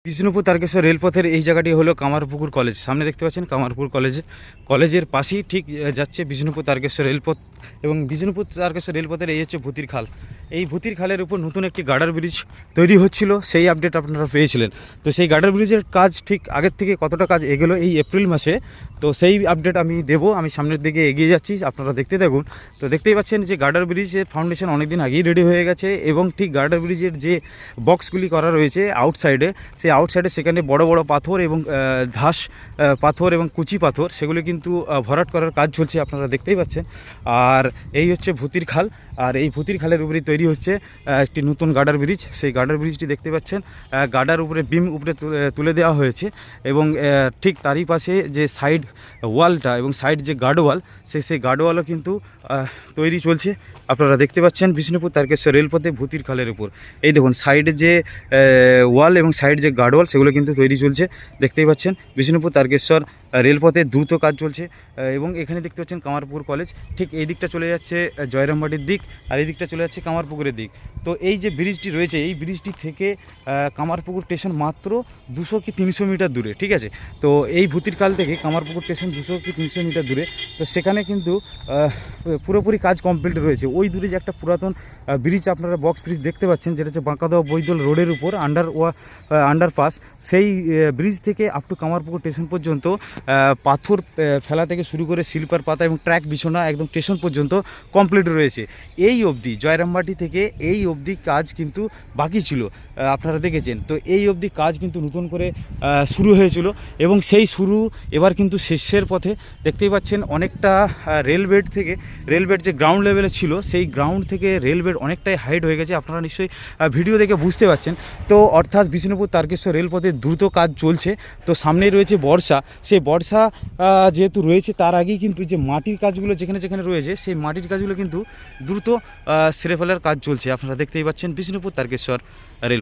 বিষ্ণুপুর তারকেশ্বর রেলপথের এই জায়গাটি হলো কামারপুকুর কলেজ। সামনে দেখতে পাচ্ছেন কামারপুকুর কলেজের পাশেই ঠিক যাচ্ছে বিষ্ণুপুর তারকেশ্বর রেলপথ। এবং বিষ্ণুপুর তারকেশ্বর রেলপথের এই হচ্ছে ভূতির খাল। এই ভূতির খালের উপর নতুন একটি গার্ডার ব্রিজ তৈরি হচ্ছিল, সেই আপডেট আপনারা পেয়েছিলেন। তো সেই গার্ডার ব্রিজের কাজ ঠিক আগের থেকে কতটা কাজ এগোলো এই এপ্রিল মাসে, তো সেই আপডেট আমি দেবো। আমি সামনের দিকে এগিয়ে যাচ্ছি, আপনারা দেখতে থাকুন। তো দেখতেই পাচ্ছেন যে গার্ডার ব্রিজের ফাউন্ডেশন অনেকদিন আগেই রেডি হয়ে গেছে, এবং ঠিক গার্ডার ব্রিজের যে বক্সগুলি করা রয়েছে আউটসাইডে, সেই আউটসাইডে সেখানে বড় বড় পাথর এবং ধাস পাথর এবং কুচি পাথর সেগুলো কিন্তু ভরাট করার কাজ চলছে, আপনারা দেখতেই পাচ্ছেন। আর এই হচ্ছে ভূতির খাল, আর এই ভূতির খালের উপরে তৈরি হচ্ছে একটি নতুন গার্ডার ব্রিজ। সেই গার্ডার ব্রিজটি দেখতে পাচ্ছেন গার্ডার উপরে বিম উপরে তুলে দেওয়া হয়েছে, এবং ঠিক তারই পাশে যে সাইড ওয়ালটা এবং সাইড যে গার্ড ওয়াল, সেই গার্ড ওয়ালও কিন্তু তৈরি চলছে, আপনারা দেখতে পাচ্ছেন। বিষ্ণুপুর তারকেশ্বর রেলপথে ভূতির খালের উপর এই দেখুন সাইডে যে ওয়াল এবং সাইড যে গার্ড ওয়াল সেগুলো কিন্তু তৈরি চলছে, দেখতেই পাচ্ছেন। বিষ্ণুপুর তারকেশ্বর রেলপথে দ্রুত কাজ চলছে। এবং এখানে দেখতে পাচ্ছেন কামারপুকুর কলেজ, ঠিক এই দিকটা চলে যাচ্ছে জয়রামবাটির দিক, আর এই দিকটা চলে যাচ্ছে কামারপুকুরের দিক। তো এই যে ব্রিজটি রয়েছে, এই ব্রিজটি থেকে কামারপুকুর স্টেশন মাত্র 200 কি 300 মিটার দূরে, ঠিক আছে। তো এই ভূতির খাল থেকে কামারপুকুর স্টেশন 200 কি 300 মিটার দূরে। তো সেখানে কিন্তু পুরোপুরি কাজ কমপ্লিট রয়েছে। ওই দূরে যে একটা পুরাতন ব্রিজ আপনারা বক্স ব্রিজ দেখতে পাচ্ছেন, যেটা হচ্ছে বাঁকাদোয়া বৈদল রোডের উপর আন্ডারপাস, সেই ব্রিজ থেকে আপ টু কামারপুকুর স্টেশন পর্যন্ত পাথর ফেলা থেকে শুরু করে স্লিপার পাতা এবং ট্র্যাক বিছানা একদম স্টেশন পর্যন্ত কমপ্লিট রয়েছে। এই অবধি জয়রামবাটি থেকে এই অবধি কাজ কিন্তু বাকি ছিল, আপনারা দেখেছেন। তো এই অবধি কাজ কিন্তু নতুন করে শুরু হয়েছিল, এবং সেই শুরু এবার কিন্তু শেষের পথে। দেখতেই পাচ্ছেন অনেকটা রেলবেড যে গ্রাউন্ড লেভেলে ছিল, সেই গ্রাউন্ড থেকে রেলবেড অনেকটাই হাইট হয়ে গেছে, আপনারা নিশ্চয়ই ভিডিও দেখে বুঝতে পারছেন। তো অর্থাৎ বিষ্ণুপুর তারকেশ্বর রেলপথে দ্রুত কাজ চলছে। তো সামনেই রয়েছে বর্ষা, সেই বর্ষা যেহেতু রয়েছে, তার আগেই কিন্তু যে মাটির কাজগুলো যেখানে যেখানে রয়েছে, সেই মাটির কাজগুলো কিন্তু দ্রুত সেরে ফেলার কাজ চলছে, আপনারা দেখতেই পাচ্ছেন। বিষ্ণুপুর তারকেশ্বর রেল